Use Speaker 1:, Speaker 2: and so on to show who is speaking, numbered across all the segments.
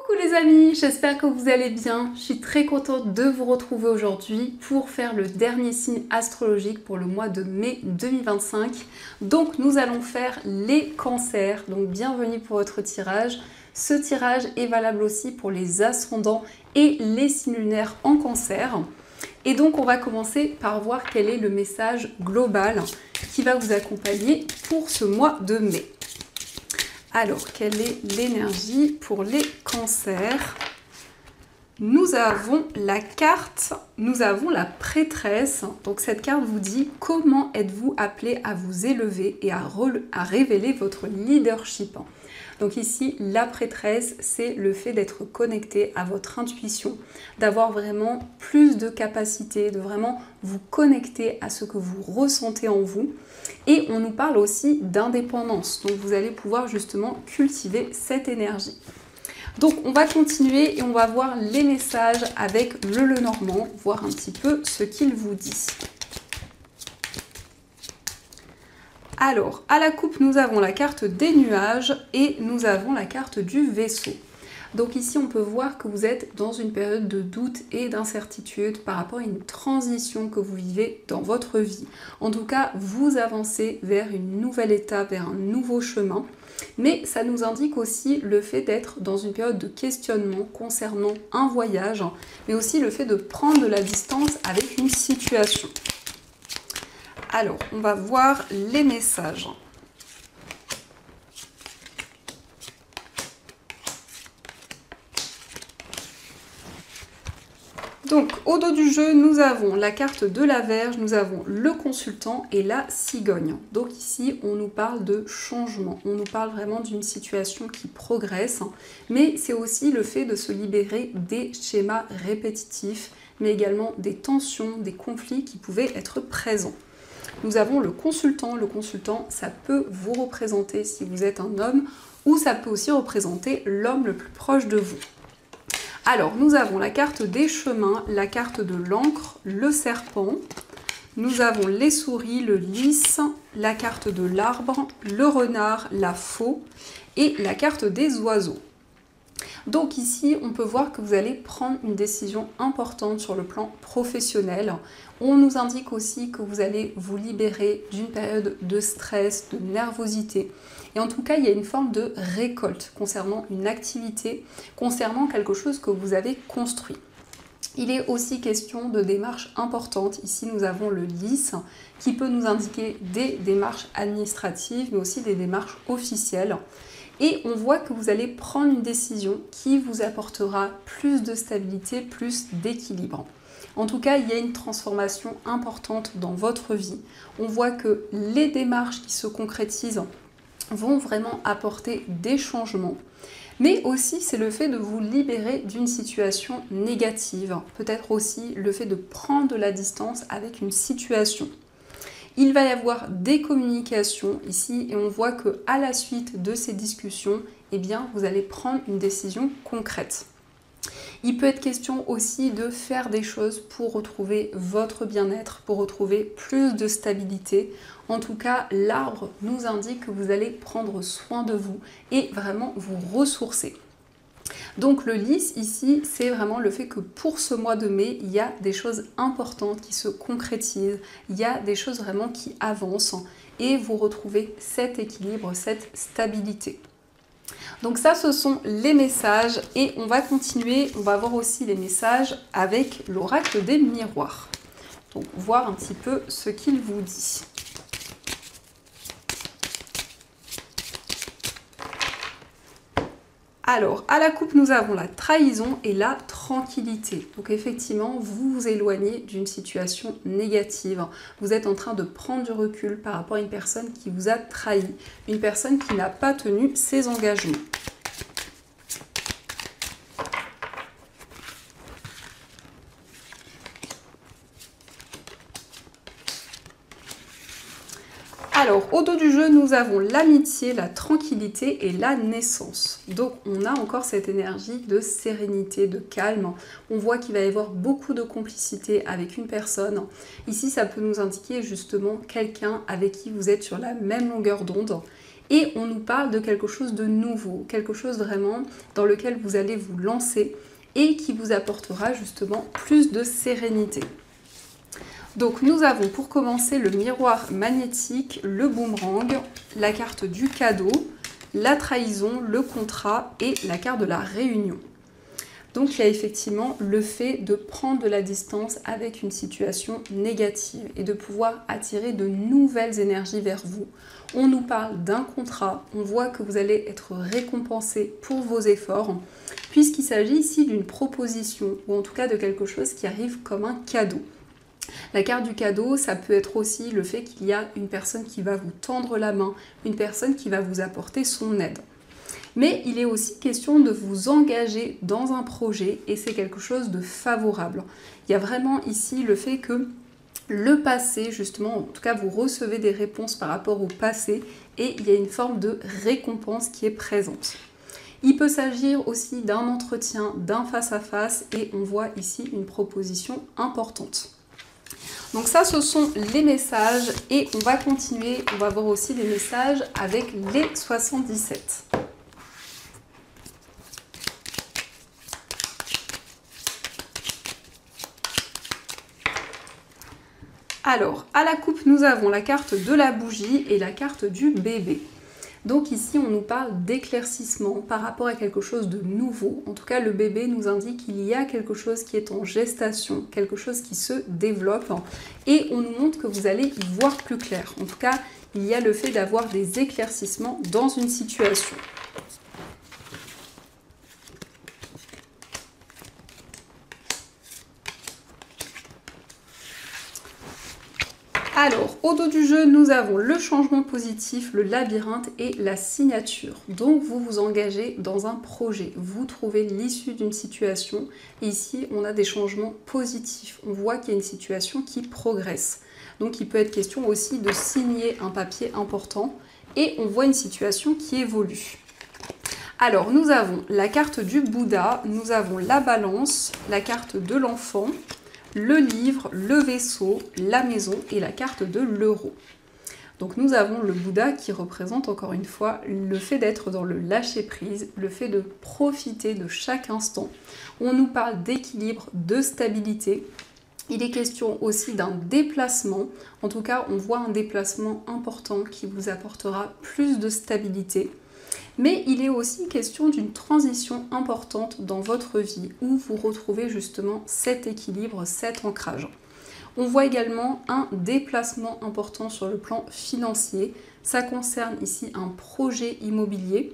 Speaker 1: Coucou les amis, j'espère que vous allez bien. Je suis très contente de vous retrouver aujourd'hui pour faire le dernier signe astrologique pour le mois de mai 2025. Donc nous allons faire les cancers, donc bienvenue pour votre tirage. Ce tirage est valable aussi pour les ascendants et les signes lunaires en cancer. Et donc on va commencer par voir quel est le message global qui va vous accompagner pour ce mois de mai. Alors, quelle est l'énergie pour les cancers? Nous avons la carte, nous avons la prêtresse. Donc cette carte vous dit comment êtes-vous appelé à vous élever et à révéler votre leadership. Donc ici, la prêtresse, c'est le fait d'être connecté à votre intuition, d'avoir vraiment plus de capacité, de vraiment vous connecter à ce que vous ressentez en vous. Et on nous parle aussi d'indépendance, donc vous allez pouvoir justement cultiver cette énergie. Donc on va continuer et on va voir les messages avec le Lenormand, voir un petit peu ce qu'il vous dit. Alors, à la coupe, nous avons la carte des nuages et nous avons la carte du vaisseau. Donc ici, on peut voir que vous êtes dans une période de doute et d'incertitude par rapport à une transition que vous vivez dans votre vie. En tout cas, vous avancez vers une nouvelle étape, vers un nouveau chemin. Mais ça nous indique aussi le fait d'être dans une période de questionnement concernant un voyage, mais aussi le fait de prendre de la distance avec une situation. Alors, on va voir les messages. Donc, au dos du jeu, nous avons la carte de la Vierge, nous avons le consultant et la cigogne. Donc ici, on nous parle de changement, on nous parle vraiment d'une situation qui progresse, mais c'est aussi le fait de se libérer des schémas répétitifs, mais également des tensions, des conflits qui pouvaient être présents. Nous avons le consultant, ça peut vous représenter si vous êtes un homme, ou ça peut aussi représenter l'homme le plus proche de vous. Alors, nous avons la carte des chemins, la carte de l'encre, le serpent. Nous avons les souris, le lys, la carte de l'arbre, le renard, la faux et la carte des oiseaux. Donc ici, on peut voir que vous allez prendre une décision importante sur le plan professionnel. On nous indique aussi que vous allez vous libérer d'une période de stress, de nervosité. Et en tout cas, il y a une forme de récolte concernant une activité, concernant quelque chose que vous avez construit. Il est aussi question de démarches importantes. Ici, nous avons le lys qui peut nous indiquer des démarches administratives, mais aussi des démarches officielles. Et on voit que vous allez prendre une décision qui vous apportera plus de stabilité, plus d'équilibre. En tout cas, il y a une transformation importante dans votre vie. On voit que les démarches qui se concrétisent vont vraiment apporter des changements. Mais aussi, c'est le fait de vous libérer d'une situation négative. Peut-être aussi le fait de prendre de la distance avec une situation. Il va y avoir des communications ici et on voit qu'à la suite de ces discussions, eh bien, vous allez prendre une décision concrète. Il peut être question aussi de faire des choses pour retrouver votre bien-être, pour retrouver plus de stabilité. En tout cas, l'arbre nous indique que vous allez prendre soin de vous et vraiment vous ressourcer. Donc le lys ici, c'est vraiment le fait que pour ce mois de mai, il y a des choses importantes qui se concrétisent, il y a des choses vraiment qui avancent et vous retrouvez cet équilibre, cette stabilité. Donc ça, ce sont les messages et on va continuer, on va voir aussi les messages avec l'oracle des miroirs. Donc voir un petit peu ce qu'il vous dit. Alors, à la coupe, nous avons la trahison et la tranquillité. Donc effectivement, vous vous éloignez d'une situation négative. Vous êtes en train de prendre du recul par rapport à une personne qui vous a trahi, une personne qui n'a pas tenu ses engagements. Alors, au dos du jeu, nous avons l'amitié, la tranquillité et la naissance. Donc, on a encore cette énergie de sérénité, de calme. On voit qu'il va y avoir beaucoup de complicité avec une personne. Ici, ça peut nous indiquer justement quelqu'un avec qui vous êtes sur la même longueur d'onde. Et on nous parle de quelque chose de nouveau, quelque chose vraiment dans lequel vous allez vous lancer et qui vous apportera justement plus de sérénité. Donc nous avons pour commencer le miroir magnétique, le boomerang, la carte du cadeau, la trahison, le contrat et la carte de la réunion. Donc il y a effectivement le fait de prendre de la distance avec une situation négative et de pouvoir attirer de nouvelles énergies vers vous. On nous parle d'un contrat, on voit que vous allez être récompensé pour vos efforts, puisqu'il s'agit ici d'une proposition, ou en tout cas de quelque chose qui arrive comme un cadeau. La carte du cadeau, ça peut être aussi le fait qu'il y a une personne qui va vous tendre la main, une personne qui va vous apporter son aide. Mais il est aussi question de vous engager dans un projet et c'est quelque chose de favorable. Il y a vraiment ici le fait que le passé, justement, en tout cas vous recevez des réponses par rapport au passé et il y a une forme de récompense qui est présente. Il peut s'agir aussi d'un entretien, d'un face-à-face et on voit ici une proposition importante. Donc ça, ce sont les messages et on va continuer, on va voir aussi des messages avec les 77. Alors, à la coupe, nous avons la carte de la bougie et la carte du bébé. Donc ici, on nous parle d'éclaircissement par rapport à quelque chose de nouveau. En tout cas, le bébé nous indique qu'il y a quelque chose qui est en gestation, quelque chose qui se développe. Et on nous montre que vous allez y voir plus clair. En tout cas, il y a le fait d'avoir des éclaircissements dans une situation. Alors, au dos du jeu, nous avons le changement positif, le labyrinthe et la signature. Donc, vous vous engagez dans un projet. Vous trouvez l'issue d'une situation. Et ici, on a des changements positifs. On voit qu'il y a une situation qui progresse. Donc, il peut être question aussi de signer un papier important. Et on voit une situation qui évolue. Alors, nous avons la carte du Bouddha, nous avons la balance, la carte de l'enfant, le livre, le vaisseau, la maison et la carte de l'euro. Donc nous avons le Bouddha qui représente encore une fois le fait d'être dans le lâcher-prise, le fait de profiter de chaque instant. On nous parle d'équilibre, de stabilité. Il est question aussi d'un déplacement. En tout cas, on voit un déplacement important qui vous apportera plus de stabilité. Mais il est aussi question d'une transition importante dans votre vie où vous retrouvez justement cet équilibre, cet ancrage. On voit également un déplacement important sur le plan financier. Ça concerne ici un projet immobilier.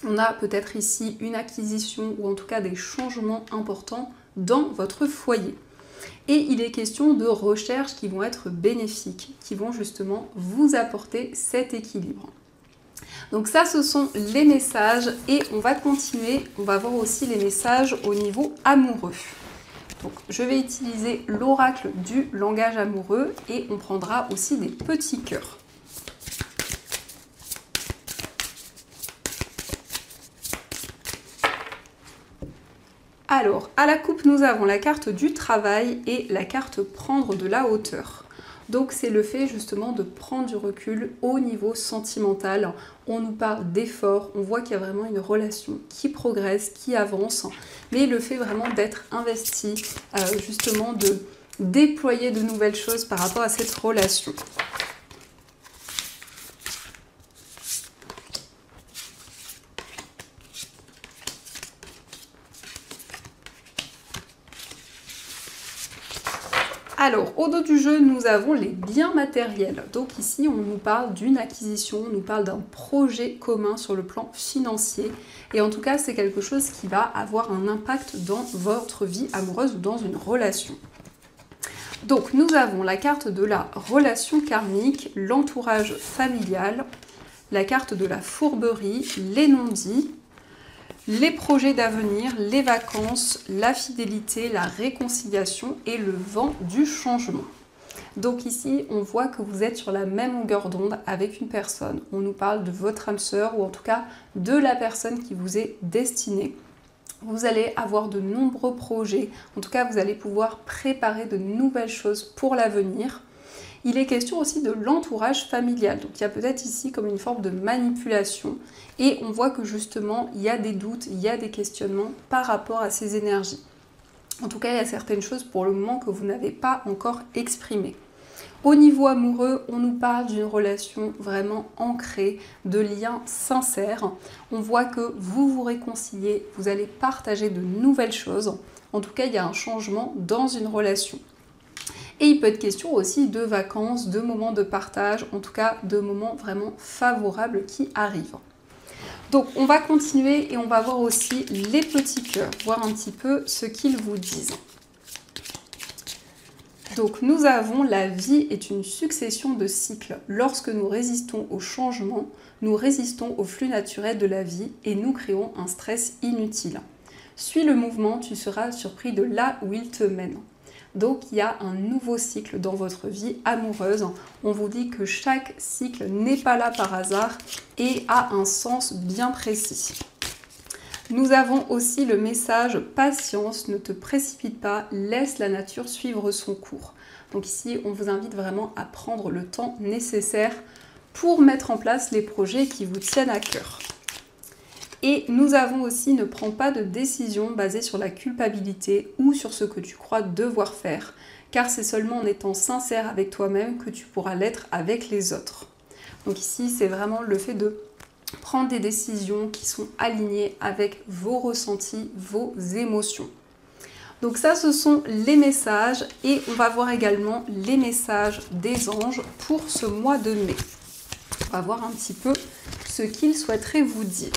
Speaker 1: On a peut-être ici une acquisition ou en tout cas des changements importants dans votre foyer. Et il est question de recherches qui vont être bénéfiques, qui vont justement vous apporter cet équilibre. Donc ça, ce sont les messages et on va continuer. On va voir aussi les messages au niveau amoureux. Donc je vais utiliser l'oracle du langage amoureux et on prendra aussi des petits cœurs. Alors, à la coupe, nous avons la carte du travail et la carte prendre de la hauteur. Donc c'est le fait justement de prendre du recul au niveau sentimental. On nous parle d'efforts, on voit qu'il y a vraiment une relation qui progresse, qui avance, mais le fait vraiment d'être investi, justement de déployer de nouvelles choses par rapport à cette relation. Alors, au dos du jeu, nous avons les biens matériels. Donc ici, on nous parle d'une acquisition, on nous parle d'un projet commun sur le plan financier. Et en tout cas, c'est quelque chose qui va avoir un impact dans votre vie amoureuse ou dans une relation. Donc, nous avons la carte de la relation karmique, l'entourage familial, la carte de la fourberie, les non-dits, les projets d'avenir, les vacances, la fidélité, la réconciliation et le vent du changement. Donc ici, on voit que vous êtes sur la même longueur d'onde avec une personne. On nous parle de votre âme sœur ou en tout cas de la personne qui vous est destinée. Vous allez avoir de nombreux projets. En tout cas, vous allez pouvoir préparer de nouvelles choses pour l'avenir. Il est question aussi de l'entourage familial. Donc il y a peut-être ici comme une forme de manipulation. Et on voit que justement, il y a des doutes, il y a des questionnements par rapport à ces énergies. En tout cas, il y a certaines choses pour le moment que vous n'avez pas encore exprimées. Au niveau amoureux, on nous parle d'une relation vraiment ancrée, de liens sincères. On voit que vous vous réconciliez, vous allez partager de nouvelles choses. En tout cas, il y a un changement dans une relation. Et il peut être question aussi de vacances, de moments de partage, en tout cas de moments vraiment favorables qui arrivent. Donc on va continuer et on va voir aussi les petits cœurs, voir un petit peu ce qu'ils vous disent. Donc nous avons la vie est une succession de cycles. Lorsque nous résistons au changement, nous résistons au flux naturel de la vie et nous créons un stress inutile. Suis le mouvement, tu seras surpris de là où il te mène. Donc il y a un nouveau cycle dans votre vie amoureuse. On vous dit que chaque cycle n'est pas là par hasard et a un sens bien précis. Nous avons aussi le message « Patience, ne te précipite pas, laisse la nature suivre son cours ». Donc ici, on vous invite vraiment à prendre le temps nécessaire pour mettre en place les projets qui vous tiennent à cœur. Et nous avons aussi « Ne prends pas de décision basée sur la culpabilité ou sur ce que tu crois devoir faire, car c'est seulement en étant sincère avec toi-même que tu pourras l'être avec les autres ». Donc ici, c'est vraiment le fait de prendre des décisions qui sont alignées avec vos ressentis, vos émotions. Donc ça, ce sont les messages et on va voir également les messages des anges pour ce mois de mai. On va voir un petit peu ce qu'ils souhaiteraient vous dire.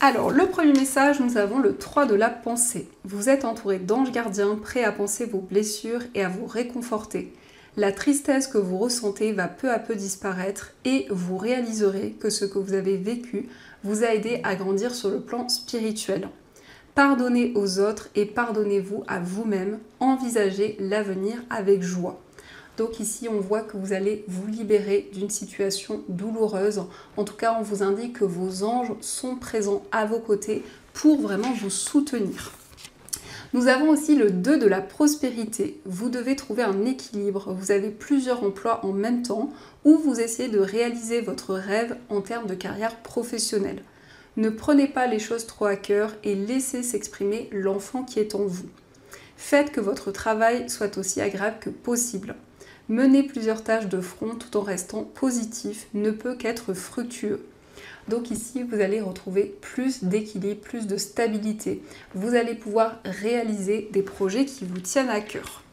Speaker 1: Alors, le premier message, nous avons le 3 de la pensée. Vous êtes entouré d'anges gardiens, prêts à penser vos blessures et à vous réconforter. La tristesse que vous ressentez va peu à peu disparaître et vous réaliserez que ce que vous avez vécu vous a aidé à grandir sur le plan spirituel. Pardonnez aux autres et pardonnez-vous à vous-même. Envisagez l'avenir avec joie. Donc ici, on voit que vous allez vous libérer d'une situation douloureuse. En tout cas, on vous indique que vos anges sont présents à vos côtés pour vraiment vous soutenir. Nous avons aussi le 2 de la prospérité. Vous devez trouver un équilibre. Vous avez plusieurs emplois en même temps ou vous essayez de réaliser votre rêve en termes de carrière professionnelle. Ne prenez pas les choses trop à cœur et laissez s'exprimer l'enfant qui est en vous. Faites que votre travail soit aussi agréable que possible. Mener plusieurs tâches de front tout en restant positif ne peut qu'être fructueux. Donc ici, vous allez retrouver plus d'équilibre, plus de stabilité. Vous allez pouvoir réaliser des projets qui vous tiennent à cœur.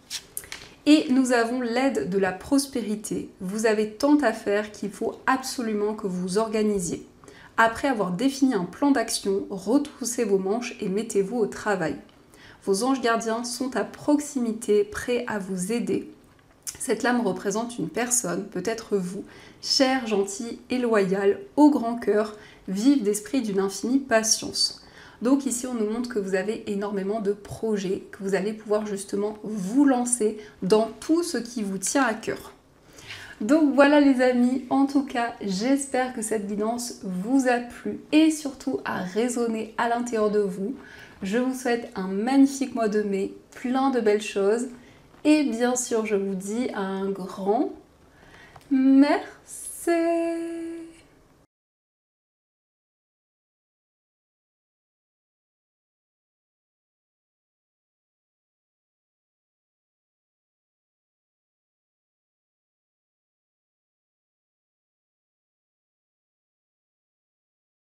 Speaker 1: Et nous avons l'aide de la prospérité. Vous avez tant à faire qu'il faut absolument que vous organisiez. Après avoir défini un plan d'action, retroussez vos manches et mettez-vous au travail. Vos anges gardiens sont à proximité, prêts à vous aider. Cette lame représente une personne, peut-être vous, chère, gentille et loyale, au grand cœur, vive d'esprit d'une infinie patience. Donc ici, on nous montre que vous avez énormément de projets, que vous allez pouvoir justement vous lancer dans tout ce qui vous tient à cœur. Donc voilà les amis, en tout cas, j'espère que cette guidance vous a plu et surtout a résonné à l'intérieur de vous. Je vous souhaite un magnifique mois de mai, plein de belles choses. Et bien sûr, je vous dis un grand merci.